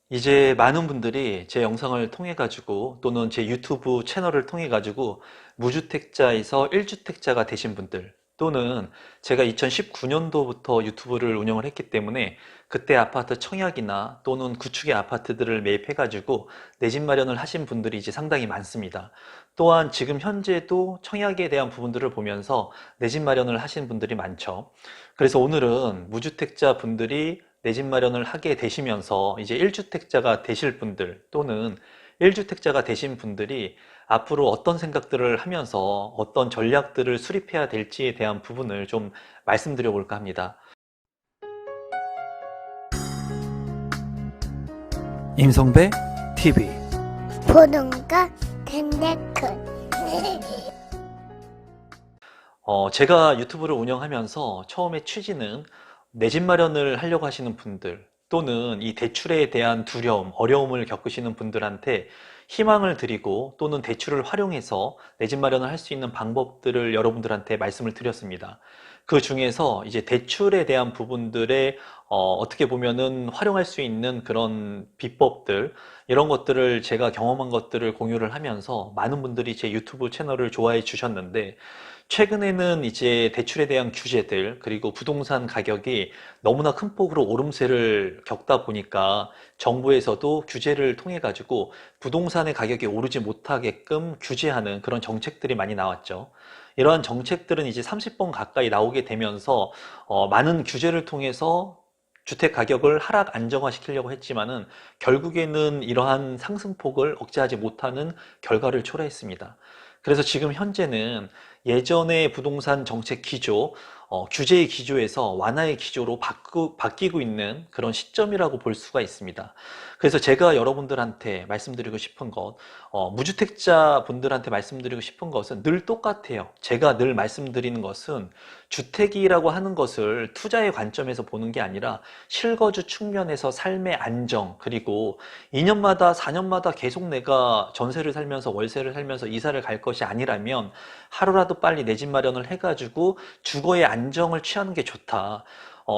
이제 많은 분들이 제 영상을 통해 가지고 또는 제 유튜브 채널을 통해 가지고 무주택자에서 1주택자가 되신 분들, 또는 제가 2019년도부터 유튜브를 운영을 했기 때문에 그때 아파트 청약이나 또는 구축의 아파트들을 매입해 가지고 내 집 마련을 하신 분들이 이제 상당히 많습니다. 또한 지금 현재도 청약에 대한 부분들을 보면서 내 집 마련을 하신 분들이 많죠. 그래서 오늘은 무주택자 분들이 내 집 마련을 하게 되시면서 이제 1주택자가 되실 분들, 또는 1주택자가 되신 분들이 앞으로 어떤 생각들을 하면서 어떤 전략들을 수립해야 될지에 대한 부분을 좀 말씀드려 볼까 합니다. 임성배 TV. 보는가 덴데크 제가 유튜브를 운영하면서 처음에 취지는 내 집 마련을 하려고 하시는 분들, 또는 이 대출에 대한 두려움, 어려움을 겪으시는 분들한테 희망을 드리고, 또는 대출을 활용해서 내 집 마련을 할 수 있는 방법들을 여러분들한테 말씀을 드렸습니다. 그 중에서 이제 대출에 대한 부분들에 어떻게 보면은 활용할 수 있는 그런 비법들, 이런 것들을 제가 경험한 것들을 공유를 하면서 많은 분들이 제 유튜브 채널을 좋아해 주셨는데, 최근에는 이제 대출에 대한 규제들, 그리고 부동산 가격이 너무나 큰 폭으로 오름세를 겪다 보니까 정부에서도 규제를 통해 가지고 부동산의 가격이 오르지 못하게끔 규제하는 그런 정책들이 많이 나왔죠. 이러한 정책들은 이제 30번 가까이 나오게 되면서 많은 규제를 통해서 주택 가격을 하락 안정화시키려고 했지만은 결국에는 이러한 상승폭을 억제하지 못하는 결과를 초래했습니다. 그래서 지금 현재는 예전의 부동산 정책 기조, 규제의 기조에서 완화의 기조로 바뀌고 있는 그런 시점이라고 볼 수가 있습니다. 그래서 제가 여러분들한테 말씀드리고 싶은 것, 무주택자 분들한테 말씀드리고 싶은 것은 늘 똑같아요. 제가 늘 말씀드리는 것은 주택이라고 하는 것을 투자의 관점에서 보는 게 아니라 실거주 측면에서 삶의 안정, 그리고 2년마다 4년마다 계속 내가 전세를 살면서 월세를 살면서 이사를 갈 것이 아니라면 하루라도 빨리 내 집 마련을 해가지고 주거의 안정을 취하는 게 좋다.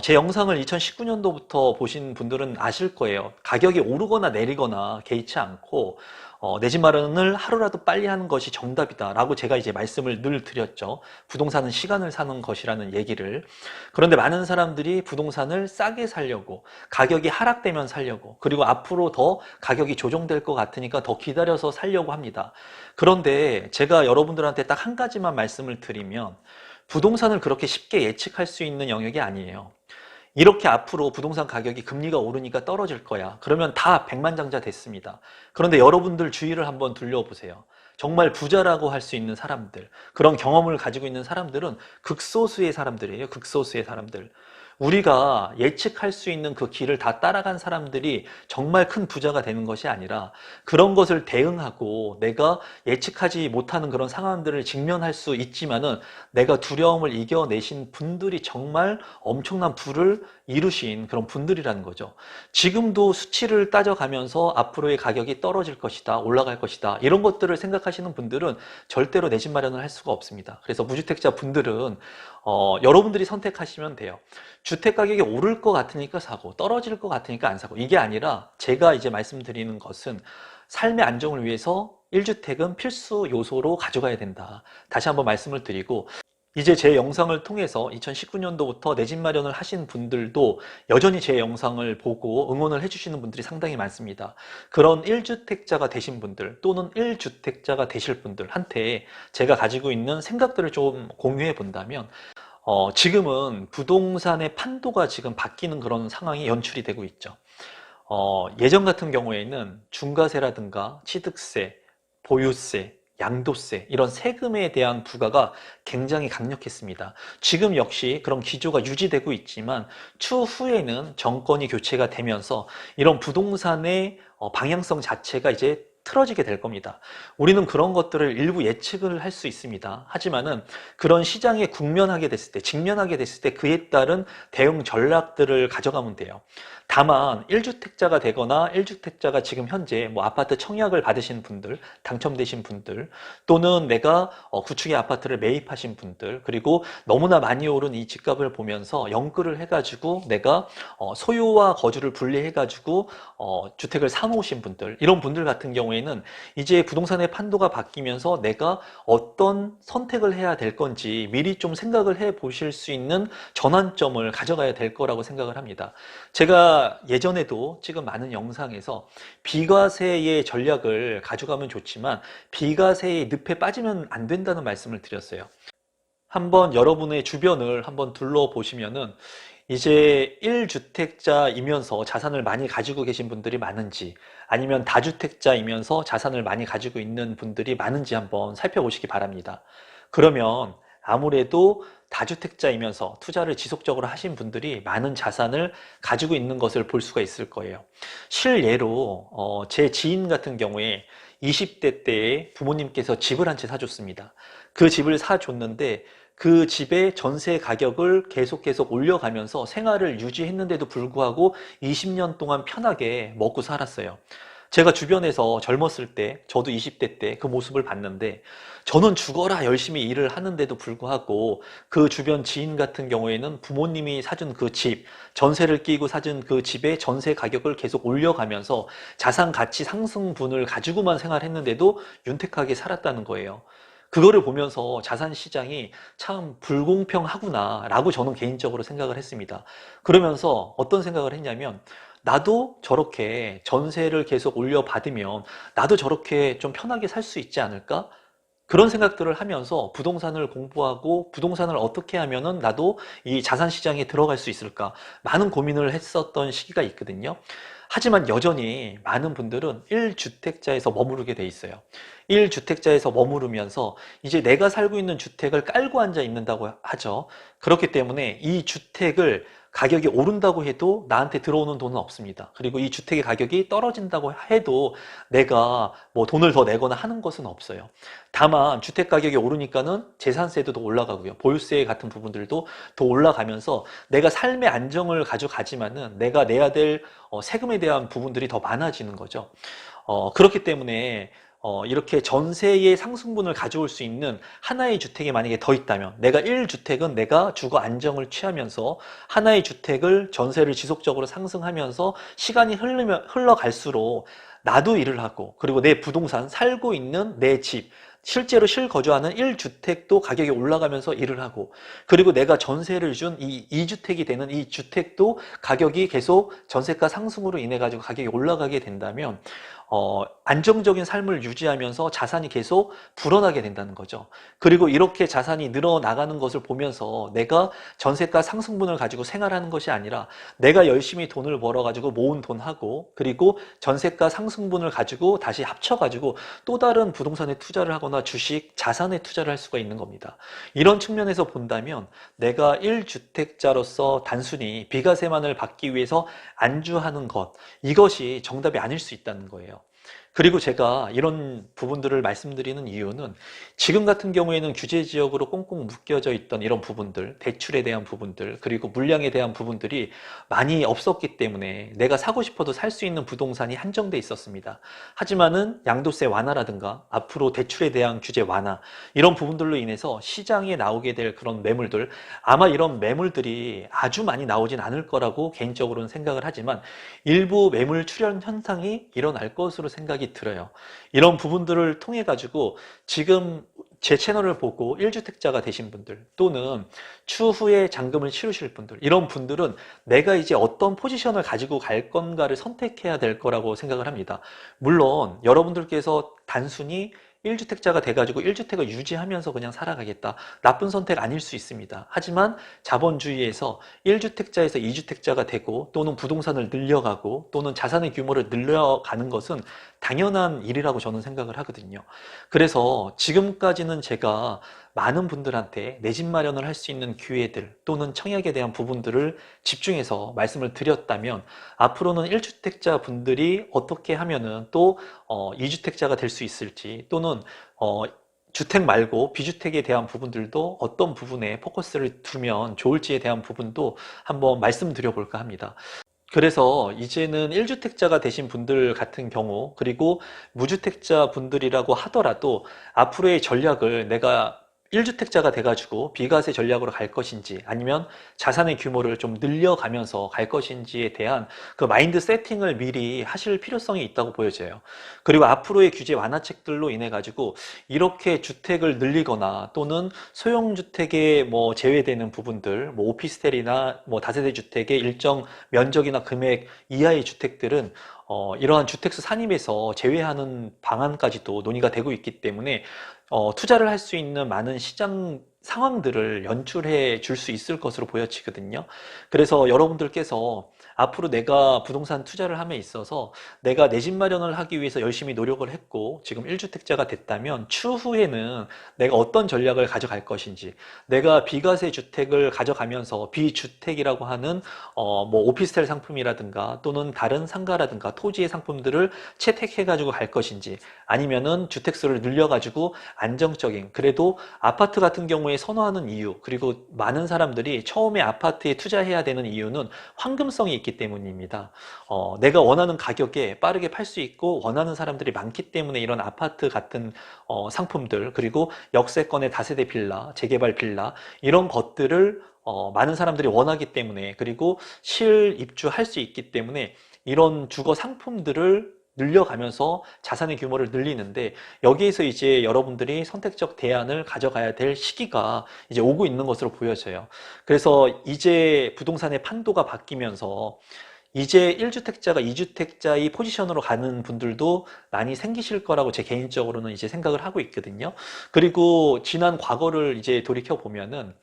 제 영상을 2019년도부터 보신 분들은 아실 거예요. 가격이 오르거나 내리거나 개의치 않고 내 집 마련을 하루라도 빨리 하는 것이 정답이다 라고 제가 이제 말씀을 늘 드렸죠. 부동산은 시간을 사는 것이라는 얘기를. 그런데 많은 사람들이 부동산을 싸게 살려고, 가격이 하락되면 살려고, 그리고 앞으로 더 가격이 조정될 것 같으니까 더 기다려서 살려고 합니다. 그런데 제가 여러분들한테 딱 한 가지만 말씀을 드리면, 부동산을 그렇게 쉽게 예측할 수 있는 영역이 아니에요. 이렇게 앞으로 부동산 가격이 금리가 오르니까 떨어질 거야. 그러면 다 백만장자 됐습니다. 그런데 여러분들 주위를 한번 둘러보세요. 정말 부자라고 할 수 있는 사람들, 그런 경험을 가지고 있는 사람들은 극소수의 사람들이에요. 극소수의 사람들. 우리가 예측할 수 있는 그 길을 다 따라간 사람들이 정말 큰 부자가 되는 것이 아니라, 그런 것을 대응하고 내가 예측하지 못하는 그런 상황들을 직면할 수 있지만은 내가 두려움을 이겨내신 분들이 정말 엄청난 부를 이루신 그런 분들이라는 거죠. 지금도 수치를 따져가면서 앞으로의 가격이 떨어질 것이다, 올라갈 것이다, 이런 것들을 생각하시는 분들은 절대로 내 집 마련을 할 수가 없습니다. 그래서 무주택자 분들은 여러분들이 선택하시면 돼요. 주택 가격이 오를 것 같으니까 사고, 떨어질 것 같으니까 안 사고, 이게 아니라 제가 이제 말씀드리는 것은 삶의 안정을 위해서 1주택은 필수 요소로 가져가야 된다. 다시 한번 말씀을 드리고, 이제 제 영상을 통해서 2019년도부터 내 집 마련을 하신 분들도 여전히 제 영상을 보고 응원을 해주시는 분들이 상당히 많습니다. 그런 1주택자가 되신 분들, 또는 1주택자가 되실 분들한테 제가 가지고 있는 생각들을 좀 공유해 본다면, 지금은 부동산의 판도가 지금 바뀌는 그런 상황이 연출이 되고 있죠. 예전 같은 경우에는 중과세라든가 취득세, 보유세, 양도세, 이런 세금에 대한 부과가 굉장히 강력했습니다. 지금 역시 그런 기조가 유지되고 있지만 추후에는 정권이 교체가 되면서 이런 부동산의 방향성 자체가 이제 틀어지게 될 겁니다. 우리는 그런 것들을 일부 예측을 할 수 있습니다. 하지만은 그런 시장에 국면하게 됐을 때, 직면하게 됐을 때 그에 따른 대응 전략들을 가져가면 돼요. 다만 1주택자가 되거나 1주택자가 지금 현재 뭐 아파트 청약을 받으신 분들, 당첨되신 분들, 또는 내가 구축의 아파트를 매입하신 분들, 그리고 너무나 많이 오른 이 집값을 보면서 연끌을 해가지고 내가 소유와 거주를 분리해가지고 주택을 사놓으신 분들, 이런 분들 같은 경우에는 이제 부동산의 판도가 바뀌면서 내가 어떤 선택을 해야 될 건지 미리 좀 생각을 해 보실 수 있는 전환점을 가져가야 될 거라고 생각을 합니다. 제가 예전에도 찍은 많은 영상에서 비과세의 전략을 가져가면 좋지만 비과세의 늪에 빠지면 안 된다는 말씀을 드렸어요. 한번 여러분의 주변을 한번 둘러보시면은 이제 1주택자이면서 자산을 많이 가지고 계신 분들이 많은지, 아니면 다주택자이면서 자산을 많이 가지고 있는 분들이 많은지 한번 살펴보시기 바랍니다. 그러면 아무래도 다주택자이면서 투자를 지속적으로 하신 분들이 많은 자산을 가지고 있는 것을 볼 수가 있을 거예요. 실예로 제 지인 같은 경우에 20대 때에 부모님께서 집을 한 채 사줬습니다. 그 집을 사줬는데 그 집의 전세 가격을 계속 올려가면서 생활을 유지했는데도 불구하고 20년 동안 편하게 먹고 살았어요. 제가 주변에서 젊었을 때, 저도 20대 때 그 모습을 봤는데, 저는 죽어라 열심히 일을 하는데도 불구하고 그 주변 지인 같은 경우에는 부모님이 사준 그 집, 전세를 끼고 사준 그 집의 전세 가격을 계속 올려가면서 자산 가치 상승분을 가지고만 생활했는데도 윤택하게 살았다는 거예요. 그거를 보면서 자산 시장이 참 불공평하구나 라고 저는 개인적으로 생각을 했습니다. 그러면서 어떤 생각을 했냐면, 나도 저렇게 전세를 계속 올려받으면 나도 저렇게 좀 편하게 살 수 있지 않을까? 그런 생각들을 하면서 부동산을 공부하고 부동산을 어떻게 하면은 나도 이 자산 시장에 들어갈 수 있을까? 많은 고민을 했었던 시기가 있거든요. 하지만 여전히 많은 분들은 1주택자에서 머무르게 돼 있어요. 1주택자에서 머무르면서 이제 내가 살고 있는 주택을 깔고 앉아 있는다고 하죠. 그렇기 때문에 이 주택을 가격이 오른다고 해도 나한테 들어오는 돈은 없습니다. 그리고 이 주택의 가격이 떨어진다고 해도 내가 뭐 돈을 더 내거나 하는 것은 없어요. 다만 주택 가격이 오르니까는 재산세도 더 올라가고요. 보유세 같은 부분들도 더 올라가면서 내가 삶의 안정을 가져가지만은 내가 내야 될 세금에 대한 부분들이 더 많아지는 거죠. 그렇기 때문에 이렇게 전세의 상승분을 가져올 수 있는 하나의 주택이 만약에 더 있다면, 내가 1주택은 내가 주거 안정을 취하면서 하나의 주택을 전세를 지속적으로 상승하면서 시간이 흘러갈수록 나도 일을 하고, 그리고 내 부동산, 살고 있는 내 집, 실제로 실거주하는 1주택도 가격이 올라가면서 일을 하고, 그리고 내가 전세를 준 이 2주택이 되는 이 주택도 가격이 계속 전세가 상승으로 인해 가지고 가격이 올라가게 된다면 안정적인 삶을 유지하면서 자산이 계속 불어나게 된다는 거죠. 그리고 이렇게 자산이 늘어나가는 것을 보면서 내가 전세가 상승분을 가지고 생활하는 것이 아니라 내가 열심히 돈을 벌어가지고 모은 돈하고, 그리고 전세가 상승분을 가지고 다시 합쳐가지고 또 다른 부동산에 투자를 하거나 주식, 자산에 투자를 할 수가 있는 겁니다. 이런 측면에서 본다면 내가 1주택자로서 단순히 비과세만을 받기 위해서 안주하는 것, 이것이 정답이 아닐 수 있다는 거예요. 그리고 제가 이런 부분들을 말씀드리는 이유는 지금 같은 경우에는 규제 지역으로 꽁꽁 묶여져 있던 이런 부분들, 대출에 대한 부분들, 그리고 물량에 대한 부분들이 많이 없었기 때문에 내가 사고 싶어도 살 수 있는 부동산이 한정돼 있었습니다. 하지만은 양도세 완화라든가 앞으로 대출에 대한 규제 완화, 이런 부분들로 인해서 시장에 나오게 될 그런 매물들, 아마 이런 매물들이 아주 많이 나오진 않을 거라고 개인적으로는 생각을 하지만 일부 매물 출현 현상이 일어날 것으로 생각이 들어요. 이런 부분들을 통해 가지고 지금 제 채널을 보고 1주택자가 되신 분들, 또는 추후에 잔금을 치르실 분들, 이런 분들은 내가 이제 어떤 포지션을 가지고 갈 건가를 선택해야 될 거라고 생각을 합니다. 물론 여러분들께서 단순히 1주택자가 돼가지고 1주택을 유지하면서 그냥 살아가겠다, 나쁜 선택 아닐 수 있습니다. 하지만 자본주의에서 1주택자에서 2주택자가 되고, 또는 부동산을 늘려가고, 또는 자산의 규모를 늘려가는 것은 당연한 일이라고 저는 생각을 하거든요. 그래서 지금까지는 제가 많은 분들한테 내 집 마련을 할 수 있는 기회들 또는 청약에 대한 부분들을 집중해서 말씀을 드렸다면 앞으로는 1주택자 분들이 어떻게 하면은 또 2주택자가 될 수 있을지 또는 주택 말고 비주택에 대한 부분들도 어떤 부분에 포커스를 두면 좋을지에 대한 부분도 한번 말씀드려 볼까 합니다. 그래서 이제는 1주택자가 되신 분들 같은 경우 그리고 무주택자 분들이라고 하더라도 앞으로의 전략을 내가 1주택자가 돼가지고 비과세 전략으로 갈 것인지 아니면 자산의 규모를 좀 늘려가면서 갈 것인지에 대한 그 마인드 세팅을 미리 하실 필요성이 있다고 보여져요. 그리고 앞으로의 규제 완화책들로 인해 가지고 이렇게 주택을 늘리거나 또는 소형주택에 뭐 제외되는 부분들, 뭐 오피스텔이나 뭐 다세대 주택의 일정 면적이나 금액 이하의 주택들은 이러한 주택수 산입에서 제외하는 방안까지도 논의가 되고 있기 때문에 투자를 할 수 있는 많은 시장 상황들을 연출해 줄 수 있을 것으로 보여지거든요. 그래서 여러분들께서 앞으로 내가 부동산 투자를 함에 있어서 내가 내 집 마련을 하기 위해서 열심히 노력을 했고 지금 1주택자가 됐다면 추후에는 내가 어떤 전략을 가져갈 것인지 내가 비과세 주택을 가져가면서 비주택이라고 하는 뭐 오피스텔 상품이라든가 또는 다른 상가라든가 토지의 상품들을 채택해 가지고 갈 것인지 아니면은 주택수를 늘려 가지고 안정적인 그래도 아파트 같은 경우에 선호하는 이유 그리고 많은 사람들이 처음에 아파트에 투자해야 되는 이유는 황금성이 있기 때문입니다. 내가 원하는 가격에 빠르게 팔 수 있고 원하는 사람들이 많기 때문에 이런 아파트 같은 상품들 그리고 역세권의 다세대 빌라, 재개발 빌라 이런 것들을 많은 사람들이 원하기 때문에 그리고 실입주할 수 있기 때문에 이런 주거 상품들을 늘려가면서 자산의 규모를 늘리는데 여기에서 이제 여러분들이 선택적 대안을 가져가야 될 시기가 이제 오고 있는 것으로 보여져요. 그래서 이제 부동산의 판도가 바뀌면서 이제 1주택자가 2주택자의 포지션으로 가는 분들도 많이 생기실 거라고 제 개인적으로는 이제 생각을 하고 있거든요. 그리고 지난 과거를 이제 돌이켜 보면은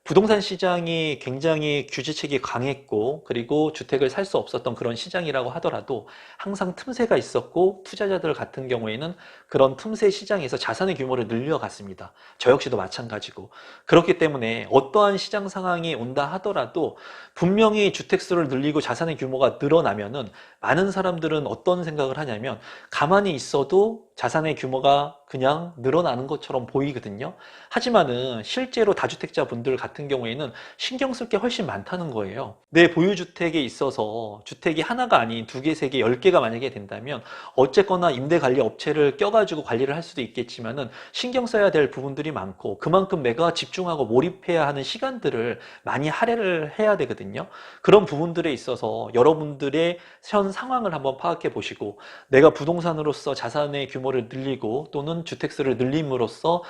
부동산 시장이 굉장히 규제책이 강했고 그리고 주택을 살 수 없었던 그런 시장이라고 하더라도 항상 틈새가 있었고 투자자들 같은 경우에는 그런 틈새 시장에서 자산의 규모를 늘려갔습니다. 저 역시도 마찬가지고 그렇기 때문에 어떠한 시장 상황이 온다 하더라도 분명히 주택수를 늘리고 자산의 규모가 늘어나면은 많은 사람들은 어떤 생각을 하냐면 가만히 있어도 자산의 규모가 그냥 늘어나는 것처럼 보이거든요. 하지만은 실제로 다주택자 분들 같은 경우에는 신경 쓸 게 훨씬 많다는 거예요. 내 보유주택에 있어서 주택이 하나가 아닌 두 개, 세 개, 10개가 만약에 된다면 어쨌거나 임대관리 업체를 껴가지고 관리를 할 수도 있겠지만은 신경 써야 될 부분들이 많고 그만큼 내가 집중하고 몰입해야 하는 시간들을 많이 할애를 해야 되거든요. 그런 부분들에 있어서 여러분들의 현 상황을 한번 파악해 보시고 내가 부동산으로서 자산의 규모를 늘리고 또는 주택수를 늘림으로써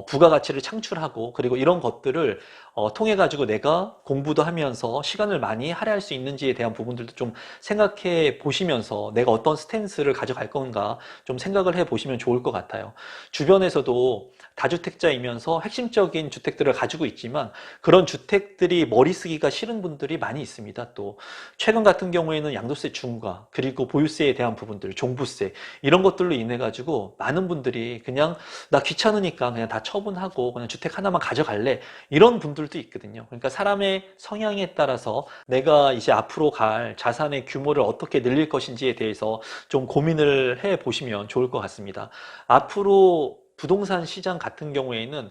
부가가치를 창출하고 그리고 이런 것들을 통해 가지고 내가 공부도 하면서 시간을 많이 할애할 수 있는지에 대한 부분들도 좀 생각해 보시면서 내가 어떤 스탠스를 가져갈 건가 좀 생각을 해 보시면 좋을 것 같아요. 주변에서도 다주택자이면서 핵심적인 주택들을 가지고 있지만 그런 주택들이 머리 쓰기가 싫은 분들이 많이 있습니다. 또 최근 같은 경우에는 양도세 중과 그리고 보유세에 대한 부분들, 종부세 이런 것들로 인해 가지고 많은 분들이 그냥 나 귀찮으니까 그냥 다 처분하고 그냥 주택 하나만 가져갈래 이런 분들도 있거든요. 그러니까 사람의 성향에 따라서 내가 이제 앞으로 갈 자산의 규모를 어떻게 늘릴 것인지에 대해서 좀 고민을 해 보시면 좋을 것 같습니다. 앞으로 부동산 시장 같은 경우에는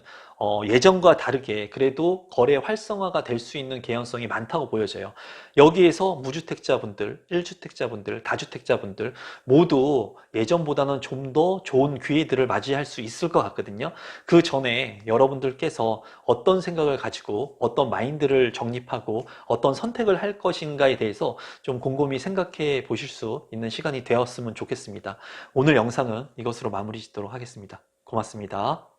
예전과 다르게 그래도 거래 활성화가 될 수 있는 개연성이 많다고 보여져요. 여기에서 무주택자분들, 1주택자분들, 다주택자분들 모두 예전보다는 좀 더 좋은 기회들을 맞이할 수 있을 것 같거든요. 그 전에 여러분들께서 어떤 생각을 가지고 어떤 마인드를 정립하고 어떤 선택을 할 것인가에 대해서 좀 곰곰이 생각해 보실 수 있는 시간이 되었으면 좋겠습니다. 오늘 영상은 이것으로 마무리 짓도록 하겠습니다. 고맙습니다.